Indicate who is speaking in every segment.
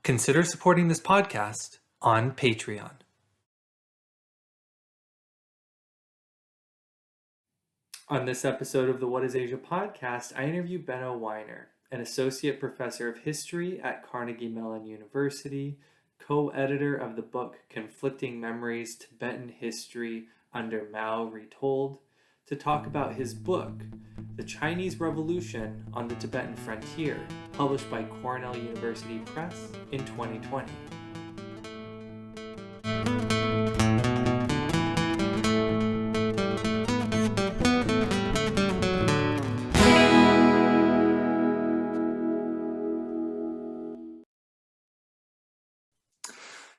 Speaker 1: Consider supporting this podcast on Patreon. On this episode of the What is Asia podcast, I interview Benno Weiner, an associate professor of history at Carnegie Mellon University, co-editor of the book Conflicting Memories, Tibetan History Under Mao Retold, to talk about his book, The Chinese Revolution on the Tibetan Frontier, published by Cornell University Press in 2020.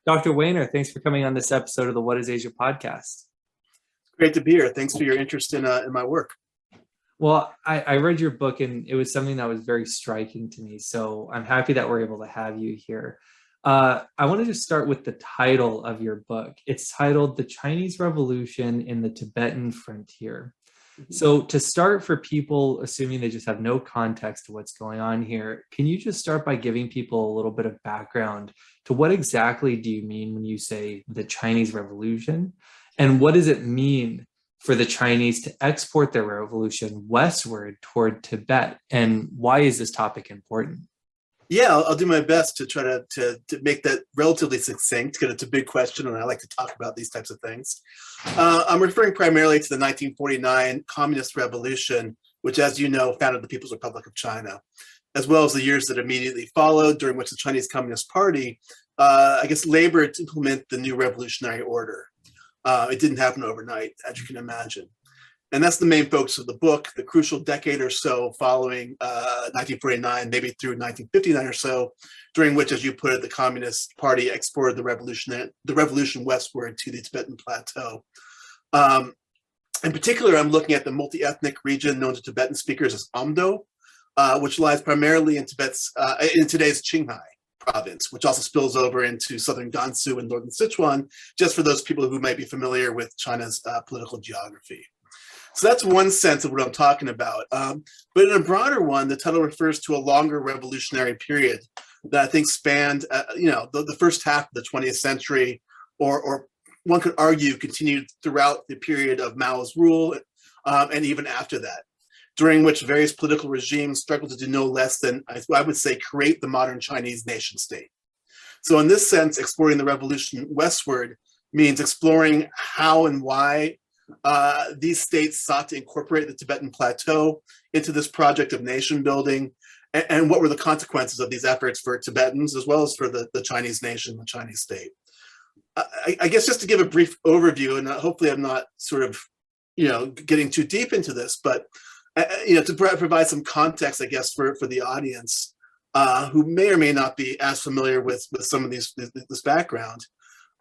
Speaker 1: Dr. Weiner, thanks for coming on this episode of the What is Asia podcast.
Speaker 2: Great to be here. Thanks for your interest in my work.
Speaker 1: Well, I read your book and it was something that was very striking to me. So I'm happy that we're able to have you here. I want to just start with the title of your book. It's titled The Chinese Revolution in the Tibetan Frontier. So to start, for people assuming they just have no context to what's going on here, can you just start by giving people a little bit of background to what exactly do you mean when you say the Chinese Revolution? And what does it mean for the Chinese to export their revolution westward toward Tibet? And why is this topic important?
Speaker 2: Yeah, I'll do my best to try to make that relatively succinct, because it's a big question and I like to talk about these types of things. I'm referring primarily to the 1949 Communist Revolution, which, as you know, founded the People's Republic of China, as well as the years that immediately followed, during which the Chinese Communist Party, labored to implement the new revolutionary order. It didn't happen overnight, as you can imagine. And that's the main focus of the book, the crucial decade or so following 1949, maybe through 1959 or so, during which, as you put it, the Communist Party exported the revolution westward to the Tibetan Plateau. In particular, I'm looking at the multi-ethnic region known to Tibetan speakers as Amdo, which lies primarily in today's Qinghai province, which also spills over into southern Gansu and northern Sichuan, just for those people who might be familiar with China's political geography. So that's one sense of what I'm talking about. But in a broader one, the title refers to a longer revolutionary period that I think spanned, the first half of the 20th century, or one could argue continued throughout the period of Mao's rule, and even after that, during which various political regimes struggled to do no less than, I would say, create the modern Chinese nation state. So in this sense, exporting the revolution westward means exploring how and why these states sought to incorporate the Tibetan Plateau into this project of nation building, and what were the consequences of these efforts for Tibetans as well as for the Chinese nation, the Chinese state. I guess just to give a brief overview, and hopefully I'm not sort of, getting too deep into this, but to provide some context, I guess, for the audience who may or may not be as familiar with some of this background.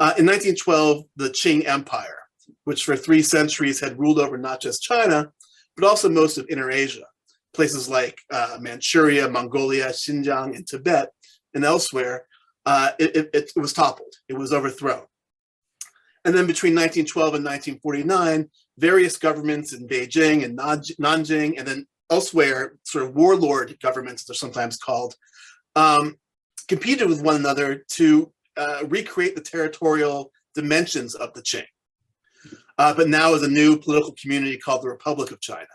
Speaker 2: In 1912, the Qing Empire, which for 3 centuries had ruled over not just China, but also most of Inner Asia, places like Manchuria, Mongolia, Xinjiang, and Tibet, and elsewhere, it was toppled. It was overthrown. And then between 1912 and 1949, various governments in Beijing and Nanjing, and then elsewhere, sort of warlord governments, they're sometimes called, competed with one another to recreate the territorial dimensions of the Qing. But now as a new political community called the Republic of China.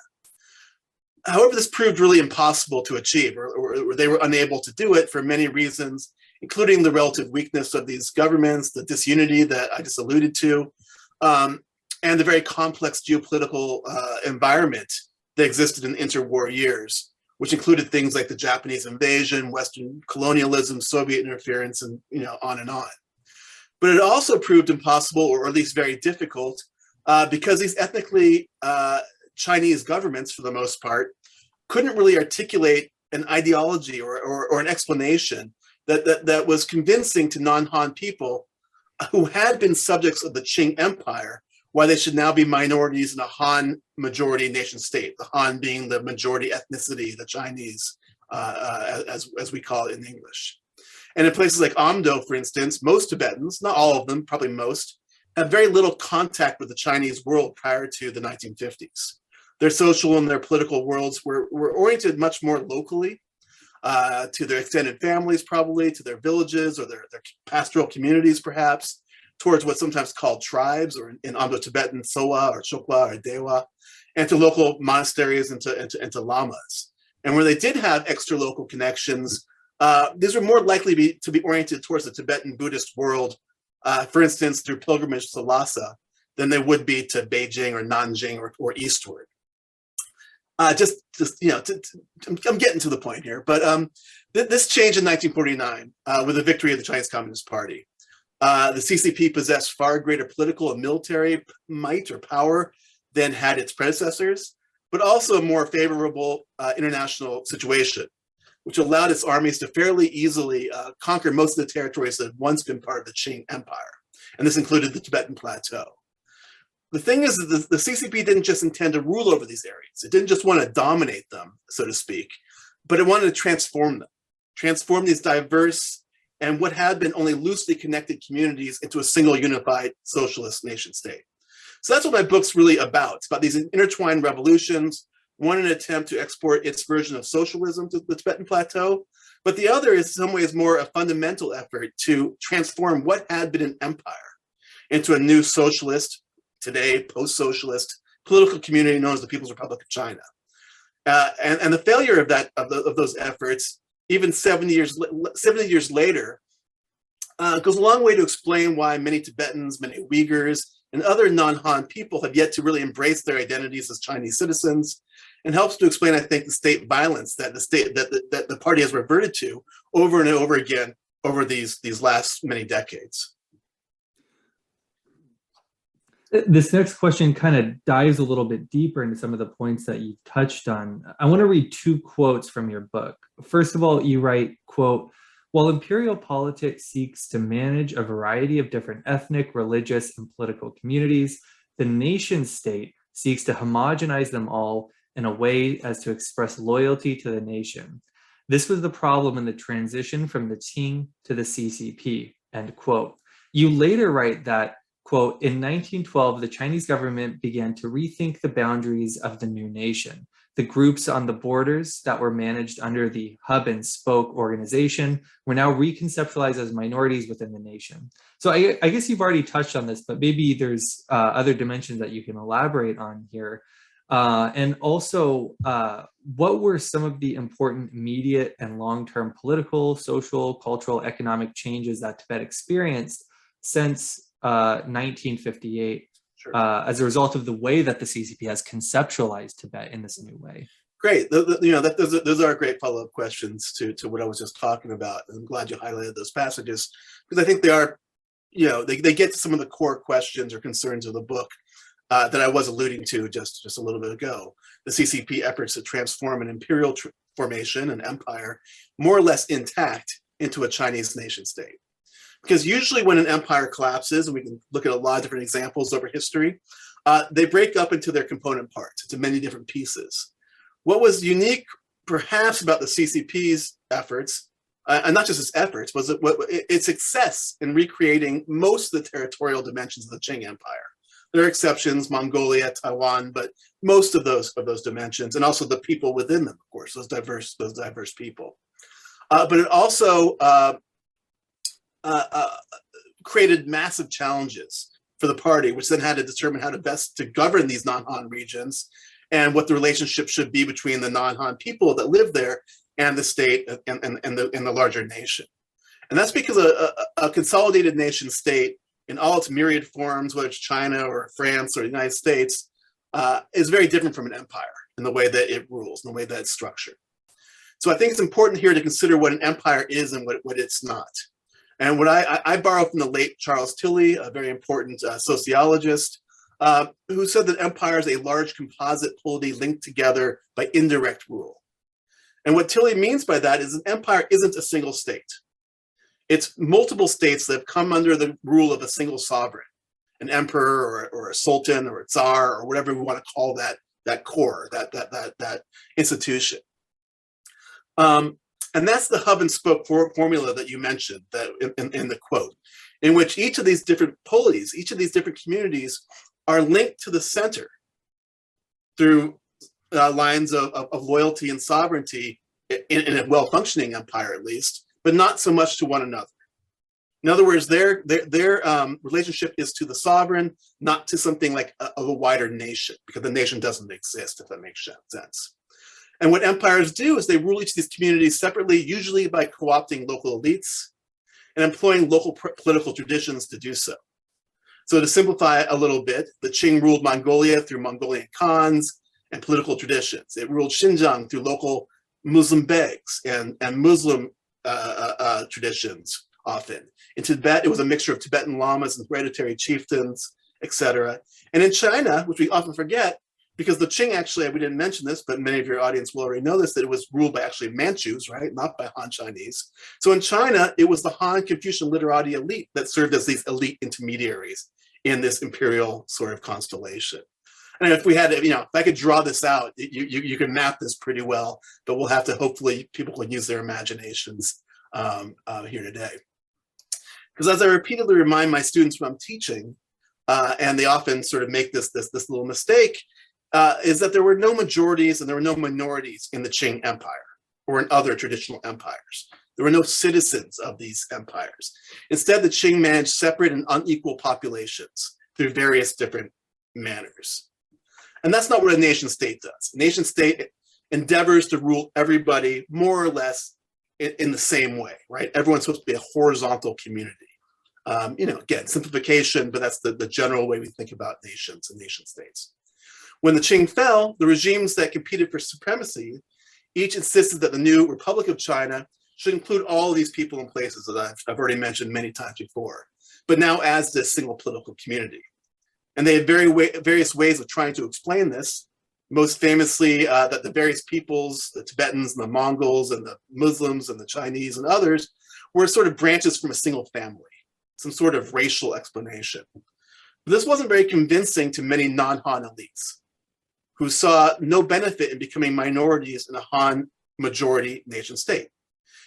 Speaker 2: However, this proved really impossible to achieve, or they were unable to do it for many reasons, including the relative weakness of these governments, the disunity that I just alluded to, and the very complex geopolitical environment that existed in the interwar years, which included things like the Japanese invasion, Western colonialism, Soviet interference, and on and on. But it also proved impossible, or at least very difficult, because these ethnically Chinese governments, for the most part, couldn't really articulate an ideology or an explanation that was convincing to non-Han people who had been subjects of the Qing Empire, why they should now be minorities in a Han majority nation state, the Han being the majority ethnicity, the Chinese, as we call it in English. And in places like Amdo, for instance, most Tibetans, not all of them, probably most, had very little contact with the Chinese world prior to the 1950s. Their social and their political worlds were oriented much more locally, to their extended families, probably to their villages or their pastoral communities, perhaps, towards what's sometimes called tribes, or in Indo-Tibetan, Sowa or Chokwa or Dewa, and to local monasteries and to lamas. And where they did have extra local connections, these were more likely to be oriented towards the Tibetan Buddhist world, for instance, through pilgrimage to Lhasa, than they would be to Beijing or Nanjing or eastward. I'm getting to the point here, but this changed in 1949 with the victory of the Chinese Communist Party. The CCP possessed far greater political and military might or power than had its predecessors, but also a more favorable international situation, which allowed its armies to fairly easily conquer most of the territories that had once been part of the Qing Empire. And this included the Tibetan Plateau. The thing is that the CCP didn't just intend to rule over these areas. It didn't just want to dominate them, so to speak, but it wanted to transform them, transform these diverse and what had been only loosely connected communities into a single unified socialist nation state. So that's what my book's really about. It's about these intertwined revolutions, one an attempt to export its version of socialism to the Tibetan Plateau, but the other is in some ways more a fundamental effort to transform what had been an empire into a new socialist, today post-socialist, political community known as the People's Republic of China. And the failure of those efforts, even 70 years later, goes a long way to explain why many Tibetans, many Uyghurs, and other non-Han people have yet to really embrace their identities as Chinese citizens, and helps to explain, I think, the state violence that the party has reverted to over and over again over these last many decades.
Speaker 1: This next question kind of dives a little bit deeper into some of the points that you've touched on. I want to read two quotes from your book. First of all, you write, quote, "While imperial politics seeks to manage a variety of different ethnic, religious, and political communities, the nation state seeks to homogenize them all in a way as to express loyalty to the nation. This was the problem in the transition from the Qing to the CCP," end quote. You later write that, quote, "In 1912, the Chinese government began to rethink the boundaries of the new nation. The groups on the borders that were managed under the hub and spoke organization were now reconceptualized as minorities within the nation." So I guess you've already touched on this, but maybe there's other dimensions that you can elaborate on here. And also, what were some of the important immediate and long-term political, social, cultural, economic changes that Tibet experienced since 1958?
Speaker 2: Sure.
Speaker 1: As a result of the way that the CCP has conceptualized Tibet in this new way?
Speaker 2: Great. Those are great follow-up questions to what I was just talking about. I'm glad you highlighted those passages, because I think they are, they get to some of the core questions or concerns of the book that I was alluding to just a little bit ago. The CCP efforts to transform an imperial formation, an empire, more or less intact, into a Chinese nation state. Because usually when an empire collapses, and we can look at a lot of different examples over history, they break up into their component parts, into many different pieces. What was unique, perhaps, about the CCP's efforts, and not just its efforts, was its success in recreating most of the territorial dimensions of the Qing Empire. There are exceptions, Mongolia, Taiwan, but most of those dimensions, and also the people within them, of course, those diverse people. But it also created massive challenges for the party, which then had to determine how to best to govern these non-Han regions, and what the relationship should be between the non-Han people that live there and the state and the larger nation. And that's because a consolidated nation state in all its myriad forms, whether it's China or France or the United States, is very different from an empire in the way that it rules, in the way that it's structured. So I think it's important here to consider what an empire is and what it's not. And what I borrow from the late Charles Tilly, a very important sociologist, who said that empire is a large composite polity linked together by indirect rule. And what Tilly means by that is an empire isn't a single state. It's multiple states that have come under the rule of a single sovereign, an emperor or a sultan or a tsar or whatever we want to call that core, that institution. And that's the hub and spoke formula that you mentioned in the quote, in which each of these different polities, each of these different communities are linked to the center through lines of loyalty and sovereignty in a well-functioning empire at least, but not so much to one another. In other words, their relationship is to the sovereign, not to something like of a wider nation, because the nation doesn't exist, if that makes sense. And what empires do is they rule each of these communities separately, usually by co-opting local elites and employing local political traditions to do so. So to simplify it a little bit, the Qing ruled Mongolia through Mongolian khans and political traditions. It ruled Xinjiang through local Muslim begs and Muslim traditions often. In Tibet, it was a mixture of Tibetan lamas and hereditary chieftains, etc. And in China, which we often forget, because the Qing actually, we didn't mention this, but many of your audience will already know this, that it was ruled by actually Manchus, right? Not by Han Chinese. So in China, it was the Han Confucian literati elite that served as these elite intermediaries in this imperial sort of constellation. And if we had to, if I could draw this out, you can map this pretty well, but we'll have to, hopefully people can use their imaginations here today. Because as I repeatedly remind my students when I'm teaching, and they often sort of make this little mistake, is that there were no majorities and there were no minorities in the Qing Empire or in other traditional empires. There were no citizens of these empires. Instead, the Qing managed separate and unequal populations through various different manners. And that's not what a nation state does. A nation state endeavors to rule everybody more or less in the same way, right? Everyone's supposed to be a horizontal community. Again, simplification, but that's the general way we think about nations and nation states. When the Qing fell, the regimes that competed for supremacy each insisted that the new Republic of China should include all of these people and places that I've already mentioned many times before, but now as this single political community. And they had various ways of trying to explain this, most famously that the various peoples, the Tibetans and the Mongols and the Muslims and the Chinese and others, were sort of branches from a single family, some sort of racial explanation. But this wasn't very convincing to many non-Han elites, who saw no benefit in becoming minorities in a Han majority nation state.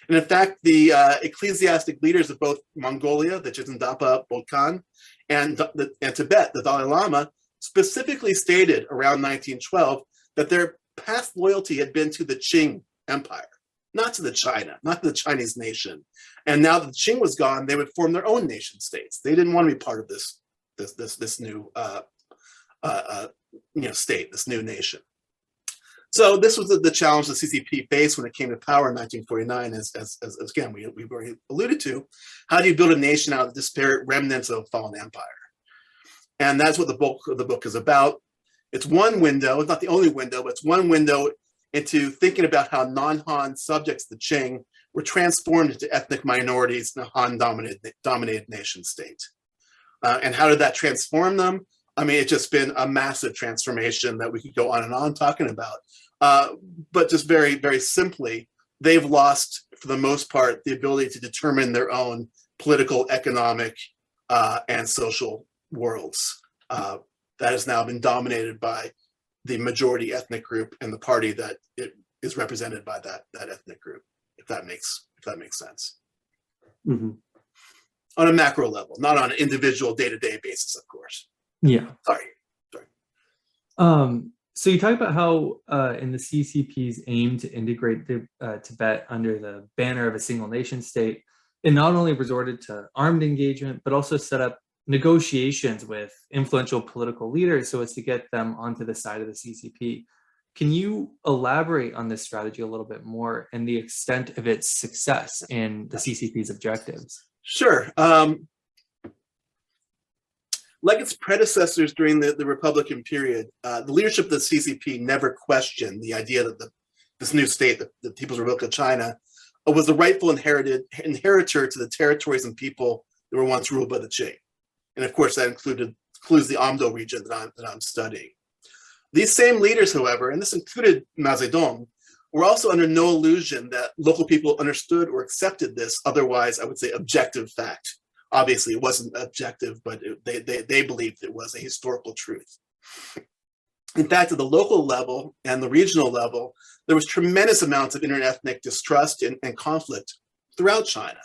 Speaker 2: And in fact, the ecclesiastic leaders of both Mongolia, the Chitandapa Bodkan, and Tibet, the Dalai Lama, specifically stated around 1912 that their past loyalty had been to the Qing Empire, not to not to the Chinese nation. And now that the Qing was gone, they would form their own nation states. They didn't want to be part of this new state, this new nation. So this was the challenge the CCP faced when it came to power in 1949, as again, we've already alluded to. How do you build a nation out of disparate remnants of a fallen empire? And that's what the bulk of the book is about. It's one window, it's not the only window, but it's one window into thinking about how non-Han subjects of the Qing were transformed into ethnic minorities in a Han-dominated nation state. And how did that transform them? I mean, it's just been a massive transformation that we could go on and on talking about. But just very, very simply, they've lost, for the most part, the ability to determine their own political, economic, and social worlds. That has now been dominated by the majority ethnic group and the party that it is represented by that ethnic group, if that makes sense.
Speaker 1: Mm-hmm.
Speaker 2: On a macro level, not on an individual day-to-day basis, of course.
Speaker 1: Yeah.
Speaker 2: Sorry.
Speaker 1: So you talk about how in the CCP's aim to integrate the Tibet under the banner of a single nation state, it not only resorted to armed engagement, but also set up negotiations with influential political leaders so as to get them onto the side of the CCP. Can you elaborate on this strategy a little bit more and the extent of its success in the CCP's objectives? Sure.
Speaker 2: Like its predecessors during the Republican period, the leadership of the CCP never questioned the idea that this new state, the People's Republic of China, was the rightful inheritor to the territories and people that were once ruled by the Qing. And of course, that includes the Amdo region that I'm studying. These same leaders, however, and this included Mao Zedong, were also under no illusion that local people understood or accepted this otherwise, I would say, objective fact. Obviously, it wasn't objective, but they believed it was a historical truth. In fact, at the local level and the regional level, there was tremendous amounts of interethnic distrust and conflict throughout China.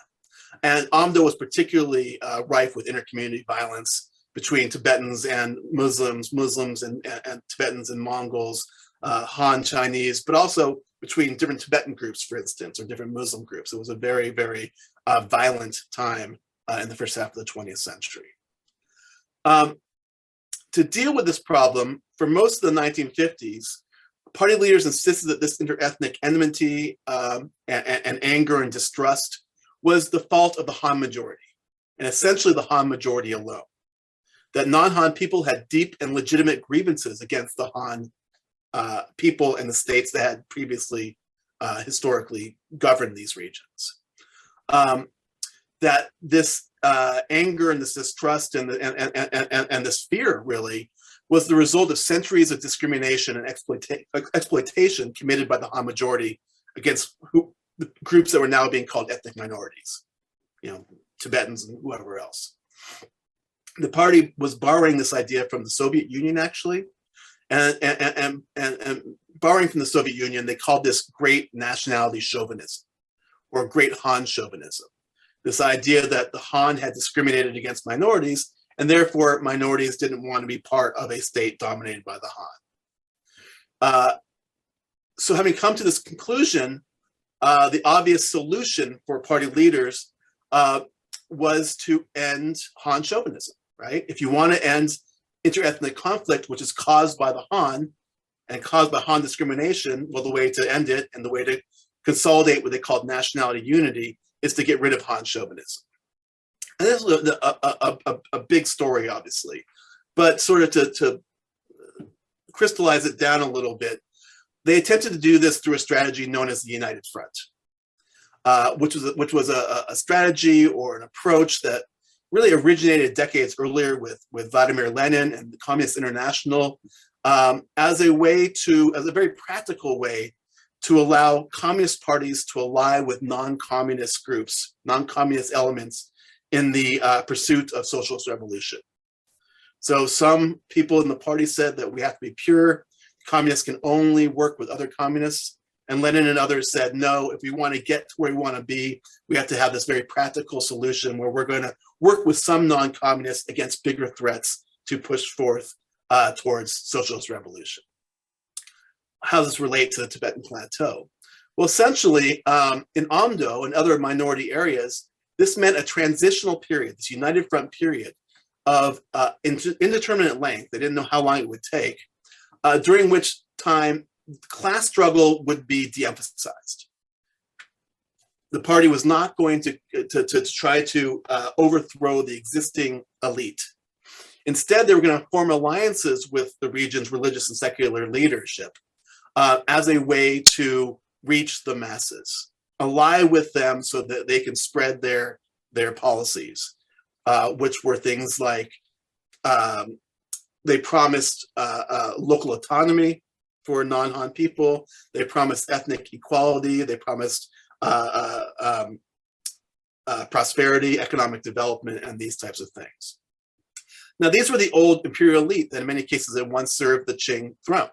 Speaker 2: And Amdo was particularly rife with intercommunity violence between Tibetans and Muslims and Tibetans and Mongols, Han Chinese, but also between different Tibetan groups, for instance, or different Muslim groups. It was a very, very violent time in the first half of the 20th century. To deal with this problem, for most of the 1950s, party leaders insisted that this interethnic enmity and anger and distrust was the fault of the Han majority, and essentially the Han majority alone. That non-Han people had deep and legitimate grievances against the Han people and the states that had previously historically governed these regions. That this anger and this distrust and this fear really was the result of centuries of discrimination and exploitation committed by the Han majority against the groups that were now being called ethnic minorities, Tibetans and whoever else. The party was borrowing this idea from the Soviet Union, actually, and borrowing from the Soviet Union, they called this great nationality chauvinism, or great Han chauvinism. This idea that the Han had discriminated against minorities, and therefore minorities didn't want to be part of a state dominated by the Han. So having come to this conclusion, the obvious solution for party leaders was to end Han chauvinism, right? If you want to end interethnic conflict, which is caused by the Han and caused by Han discrimination, well, the way to end it and the way to consolidate what they called nationality unity is to get rid of Han chauvinism. And this is a big story, obviously, but sort of to crystallize it down a little bit, they attempted to do this through a strategy known as the United Front, which was a strategy or an approach that really originated decades earlier with Vladimir Lenin and the Communist International as a very practical way to allow communist parties to ally with non-communist groups, non-communist elements in the pursuit of socialist revolution. So some people in the party said that we have to be pure. Communists can only work with other communists. And Lenin and others said, no, if we want to get to where we want to be, we have to have this very practical solution where we're going to work with some non-communists against bigger threats to push forth towards socialist revolution. How does this relate to the Tibetan Plateau? Well, essentially, in Amdo and other minority areas, this meant a transitional period, this United Front period of indeterminate length. They didn't know how long it would take, during which time class struggle would be de-emphasized. The party was not going to try to overthrow the existing elite. Instead, they were going to form alliances with the region's religious and secular leadership as a way to reach the masses, ally with them so that they can spread their policies, which were things like they promised local autonomy for non-Han people, they promised ethnic equality, they promised prosperity, economic development, and these types of things. Now, these were the old imperial elite that in many cases had once served the Qing throne.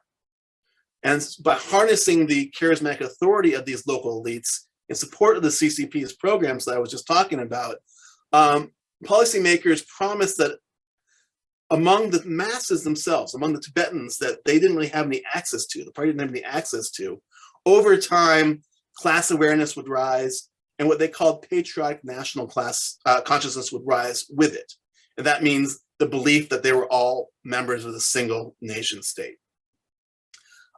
Speaker 2: And by harnessing the charismatic authority of these local elites in support of the CCP's programs that I was just talking about, policymakers promised that among the masses themselves, among the Tibetans that they didn't really have any access to, the party didn't have any access to, over time, class awareness would rise, and what they called patriotic national class consciousness would rise with it. And that means the belief that they were all members of the single nation state.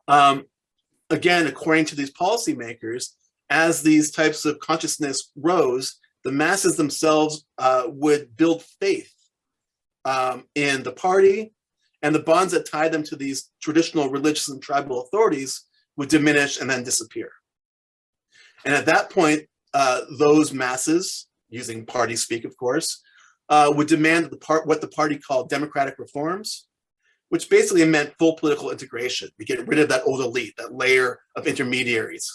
Speaker 2: Again, according to these policymakers, as these types of consciousness rose, the masses themselves would build faith in the party, and the bonds that tied them to these traditional religious and tribal authorities would diminish and then disappear. And at that point, those masses, using party speak, of course, would demand what the party called democratic reforms, which basically meant full political integration. We get rid of that old elite, that layer of intermediaries,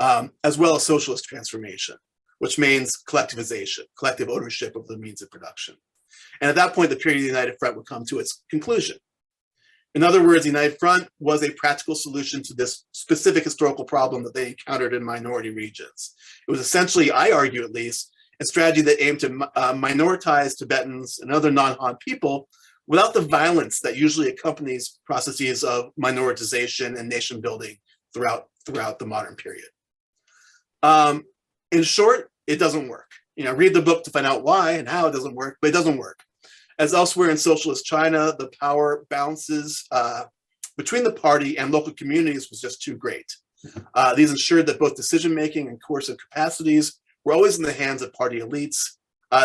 Speaker 2: as well as socialist transformation, which means collectivization, collective ownership of the means of production. And at that point, the period of the United Front would come to its conclusion. In other words, the United Front was a practical solution to this specific historical problem that they encountered in minority regions. It was essentially, I argue at least, a strategy that aimed to minoritize Tibetans and other non-Han people without the violence that usually accompanies processes of minoritization and nation building throughout the modern period. In short, it doesn't work. Read the book to find out why and how it doesn't work, but it doesn't work. As elsewhere in socialist China, the power balances between the party and local communities was just too great. These ensured that both decision-making and coercive capacities were always in the hands of party elites.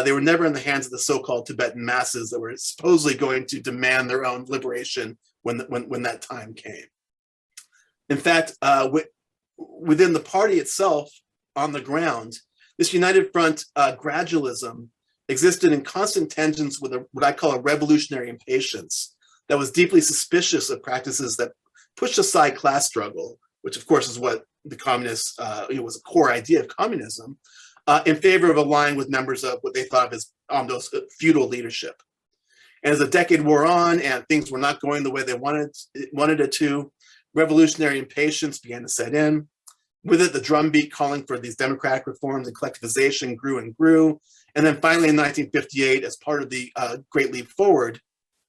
Speaker 2: They were never in the hands of the so-called Tibetan masses that were supposedly going to demand their own liberation when that time came. In fact, within the party itself, on the ground, this united front gradualism existed in constant tensions with what I call a revolutionary impatience that was deeply suspicious of practices that pushed aside class struggle, which of course is what the communists, was a core idea of communism, in favor of aligning with members of what they thought of as those feudal leadership. And as the decade wore on and things were not going the way they wanted it to, revolutionary impatience began to set in. With it, the drumbeat calling for these democratic reforms and collectivization grew and grew. And then finally in 1958, as part of the Great Leap Forward,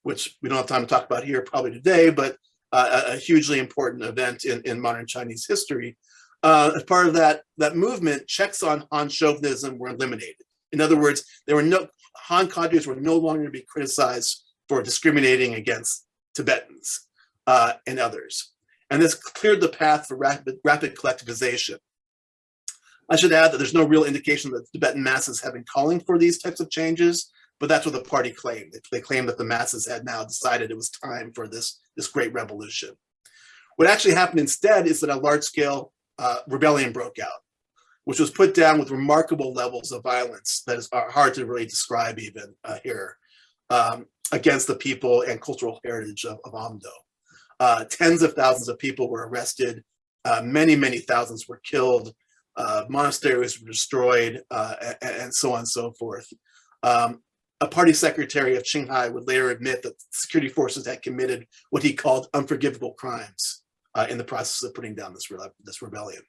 Speaker 2: which we don't have time to talk about here probably today, but a hugely important event in modern Chinese history, as part of that movement, checks on Han chauvinism were eliminated. In other words, Han cadres were no longer to be criticized for discriminating against Tibetans and others. And this cleared the path for rapid collectivization. I should add that there's no real indication that the Tibetan masses have been calling for these types of changes, but that's what the party claimed. They claimed that the masses had now decided it was time for this great revolution. What actually happened instead is that a large-scale rebellion broke out, which was put down with remarkable levels of violence that are hard to really describe even here, against the people and cultural heritage of Amdo. Tens of thousands of people were arrested, many thousands were killed, monasteries were destroyed, and so on and so forth. A party secretary of Qinghai would later admit that security forces had committed what he called unforgivable crimes in the process of putting down this rebellion.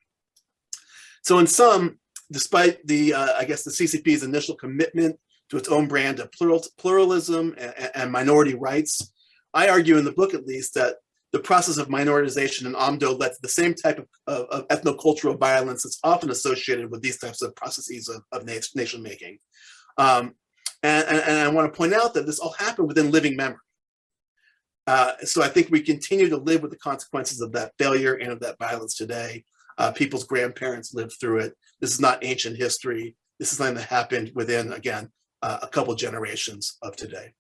Speaker 2: So in sum, despite the CCP's initial commitment to its own brand of pluralism and minority rights, I argue in the book at least that the process of minoritization in Amdo led to the same type of ethnocultural violence that's often associated with these types of processes of nation making. And I want to point out that this all happened within living memory. So I think we continue to live with the consequences of that failure and of that violence today. People's grandparents lived through it. This is not ancient history. This is something that happened within, again, a couple generations of today.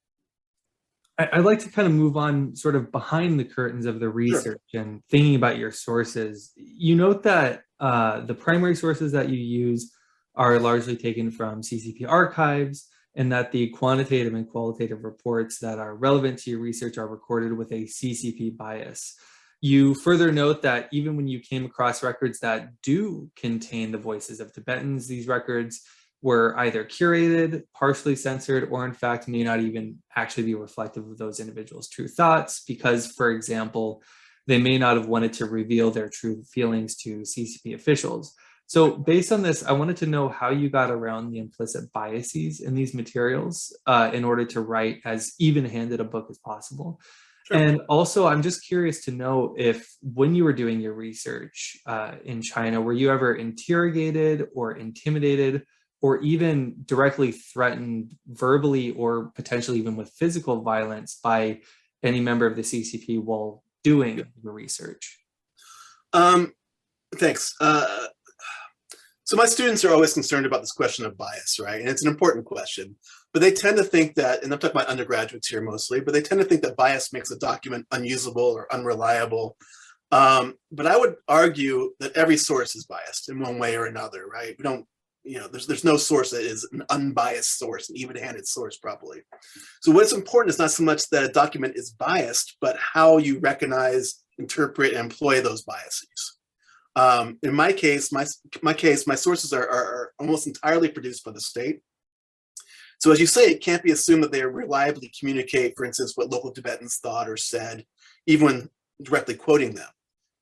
Speaker 1: I'd like to kind of move on sort of behind the curtains of the research and thinking about your sources. You note that the primary sources that you use are largely taken from CCP archives, and that the quantitative and qualitative reports that are relevant to your research are recorded with a CCP bias. You further note that even when you came across records that do contain the voices of Tibetans, these records were either curated, partially censored, or in fact may not even actually be reflective of those individuals' true thoughts because, for example, they may not have wanted to reveal their true feelings to CCP officials. So based on this, I wanted to know how you got around the implicit biases in these materials in order to write as even-handed a book as possible. Sure. And also, I'm just curious to know if when you were doing your research in China, were you ever interrogated or intimidated or even directly threatened verbally or potentially even with physical violence by any member of the CCP while doing your research?
Speaker 2: Thanks. So my students are always concerned about this question of bias, right? And it's an important question, but they tend to think that, and I'm talking about undergraduates here mostly, but they tend to think that bias makes a document unusable or unreliable. But I would argue that every source is biased in one way or another, right? We don't, there's no source that is an unbiased source, an even-handed source probably. So what's important is not so much that a document is biased, but how you recognize, interpret, and employ those biases. In my case, my sources are almost entirely produced by the state. So as you say, it can't be assumed that they reliably communicate, for instance, what local Tibetans thought or said, even when directly quoting them,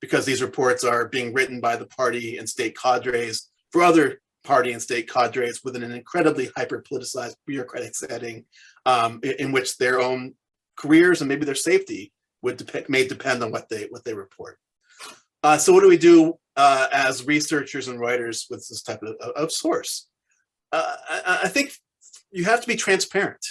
Speaker 2: because these reports are being written by the party and state cadres for other party and state cadres within an incredibly hyper-politicized bureaucratic setting in which their own careers and maybe their safety may depend on what they report. So what do we do as researchers and writers with this type of source? I think you have to be transparent,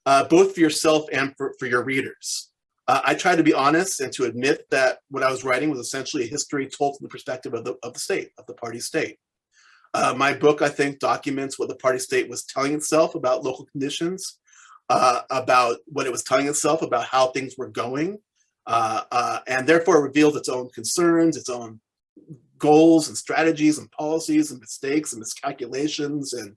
Speaker 2: both for yourself and for your readers. I tried to be honest and to admit that what I was writing was essentially a history told from the perspective of the state, of the party state. My book, I think, documents what the party state was telling itself about local conditions, about what it was telling itself about how things were going, and therefore revealed its own concerns, its own goals and strategies and policies and mistakes and miscalculations, and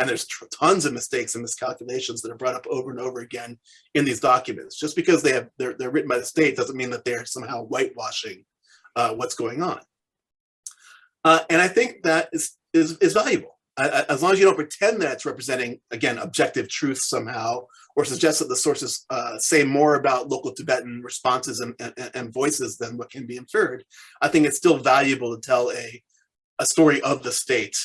Speaker 2: there's tons of mistakes and miscalculations that are brought up over and over again in these documents. Just because they're written by the state doesn't mean that they're somehow whitewashing what's going on. And I think that is valuable. As long as you don't pretend that it's representing, again, objective truth somehow, or suggest that the sources say more about local Tibetan responses and voices than what can be inferred, I think it's still valuable to tell a story of the state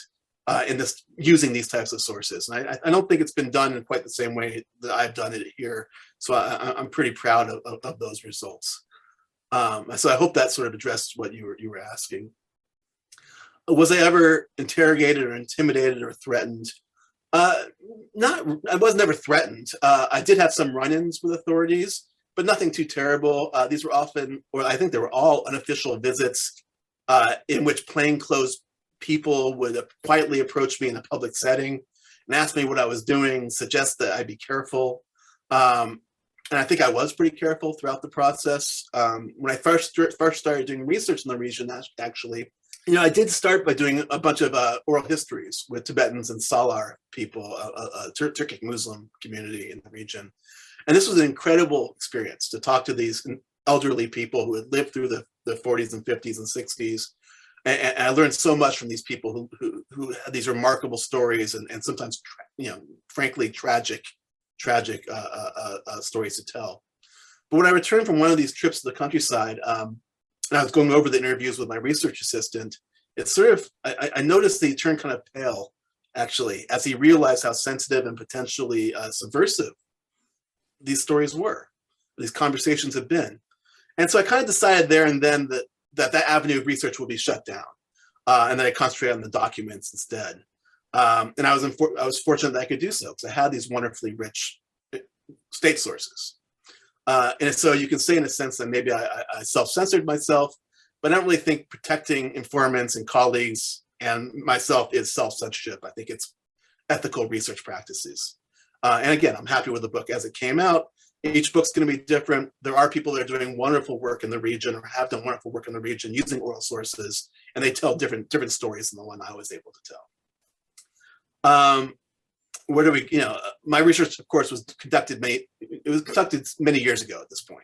Speaker 2: in this, using these types of sources. And I don't think it's been done in quite the same way that I've done it here. So I'm pretty proud of those results. So I hope that sort of addressed what you were asking. Was I ever interrogated or intimidated or threatened? I was never threatened. I did have some run-ins with authorities, but nothing too terrible. These were often, or I think they were all unofficial visits in which plainclothes people would quietly approach me in a public setting and ask me what I was doing, suggest that I be careful. And I think I was pretty careful throughout the process. When I first started doing research in the region, actually, I did start by doing a bunch of oral histories with Tibetans and Salar people, a Turkic Muslim community in the region. And this was an incredible experience to talk to these elderly people who had lived through the 40s and 50s and 60s. And I learned so much from these people who had these remarkable stories and sometimes, frankly, tragic stories to tell. But when I returned from one of these trips to the countryside, and I was going over the interviews with my research assistant, it's sort of, I noticed that he turned kind of pale, actually, as he realized how sensitive and potentially subversive these stories were, these conversations have been. And so I kind of decided there and then that avenue of research will be shut down, and that I concentrate on the documents instead. And I was fortunate that I could do so, because I had these wonderfully rich state sources. And so you can say in a sense that maybe I self-censored myself, but I don't really think protecting informants and colleagues and myself is self-censorship. I think it's ethical research practices. And again, I'm happy with the book as it came out. Each book's going to be different. There are people that are doing wonderful work in the region or have done wonderful work in the region using oral sources, and they tell different stories than the one I was able to tell. Where do we, my research, of course, was conducted many years ago at this point.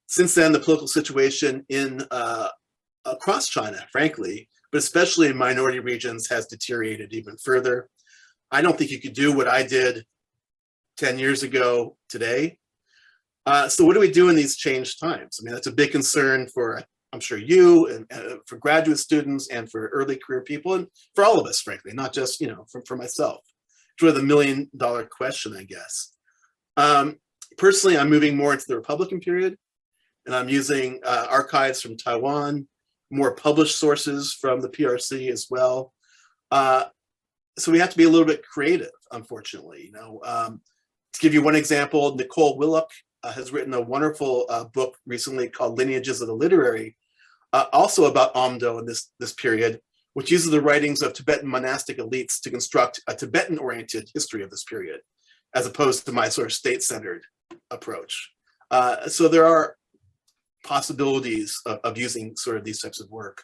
Speaker 2: Since then, the political situation across China, frankly, but especially in minority regions, has deteriorated even further. I don't think you could do what I did 10 years ago today. So what do we do in these changed times? I mean, that's a big concern for, I'm sure, you and for graduate students and for early career people and for all of us, frankly, not just, for myself. It's really the million-dollar question, I guess. Personally, I'm moving more into the Republican period, and I'm using archives from Taiwan, more published sources from the PRC as well. So we have to be a little bit creative, unfortunately. To give you one example, Nicole Willock has written a wonderful book recently called Lineages of the Literary, also about Amdo in this period, which uses the writings of Tibetan monastic elites to construct a Tibetan-oriented history of this period, as opposed to my sort of state-centered approach. So there are possibilities of using sort of these types of work.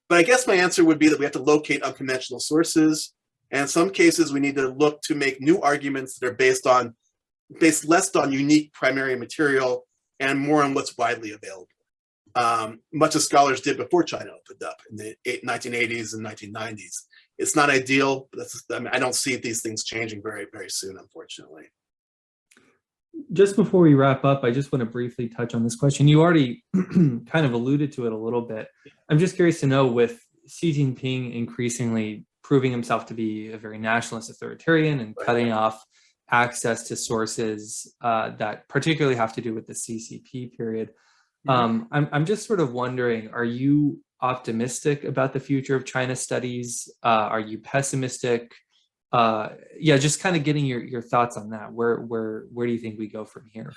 Speaker 2: But I guess my answer would be that we have to locate unconventional sources. And in some cases, we need to look to make new arguments that are based less on unique primary material and more on what's widely available. Much as scholars did before China opened up in the 1980s and 1990s. It's not ideal, but I don't see these things changing very, very soon, unfortunately.
Speaker 1: Just before we wrap up, I just want to briefly touch on this question. You already kind of alluded to it a little bit. I'm just curious to know, with Xi Jinping increasingly proving himself to be a very nationalist authoritarian and cutting off access to sources that particularly have to do with the CCP period, I'm just sort of wondering, are you optimistic about the future of China studies? Are you pessimistic? Yeah, just kind of getting your thoughts on that. Where do you think we go from here?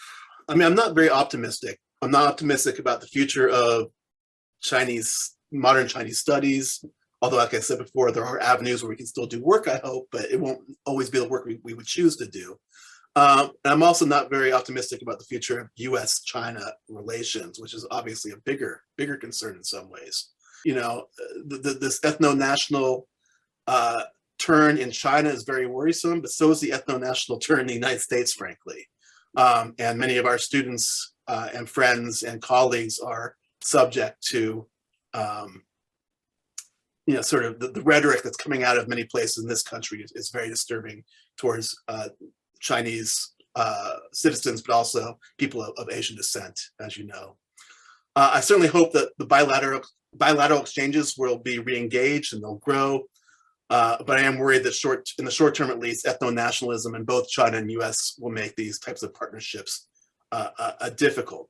Speaker 2: I mean, I'm not very optimistic. I'm not optimistic about the future of modern Chinese studies. Although, like I said before, there are avenues where we can still do work, I hope, but it won't always be the work we would choose to do. And I'm also not very optimistic about the future of US-China relations, which is obviously a bigger concern in some ways. You know, this ethno-national turn in China is very worrisome, but so is the ethno-national turn in the United States, frankly. And many of our students and friends and colleagues are subject to sort of the rhetoric that's coming out of many places in this country is very disturbing towards Chinese citizens, but also people of Asian descent, as you know. I certainly hope that the bilateral exchanges will be re-engaged and they'll grow. But I am worried that in the short term, at least, ethno-nationalism in both China and US will make these types of partnerships difficult.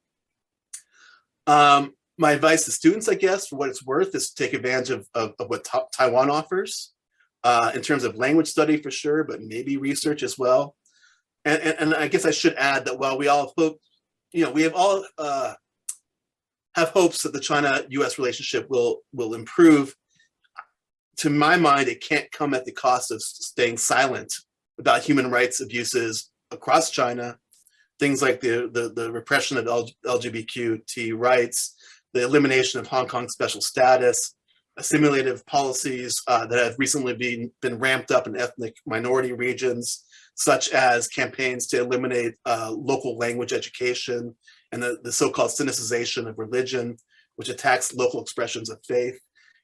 Speaker 2: My advice to students, I guess, for what it's worth, is to take advantage of what Taiwan offers in terms of language study for sure, but maybe research as well. And I guess I should add that while we all hope, we have all have hopes that the China-US relationship will improve, to my mind, it can't come at the cost of staying silent about human rights abuses across China, things like the repression of LGBTQ rights, the elimination of Hong Kong special status, assimilative policies that have recently been ramped up in ethnic minority regions, such as campaigns to eliminate local language education and the so-called Sinicization of religion, which attacks local expressions of faith,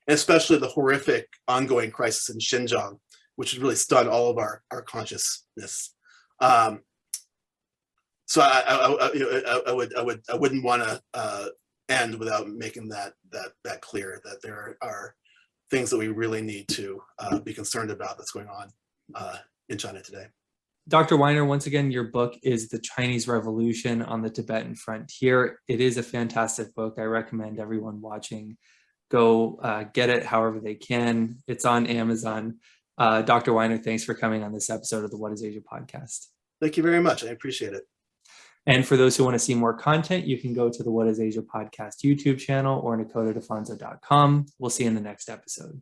Speaker 2: and especially the horrific ongoing crisis in Xinjiang, which has really stunned all of our consciousness. So I wouldn't want to end without making that clear, that there are things that we really need to be concerned about that's going on in China today.
Speaker 1: Dr. Weiner, once again, your book is The Chinese Revolution on the Tibetan Frontier. It is a fantastic book. I recommend everyone watching go get it however they can. It's on Amazon. Dr. Weiner, thanks for coming on this episode of the What is Asia podcast.
Speaker 2: Thank you very much. I appreciate it.
Speaker 1: And for those who want to see more content, you can go to the What is Asia podcast YouTube channel or NAKOTA.DIFONZO.com. We'll see you in the next episode.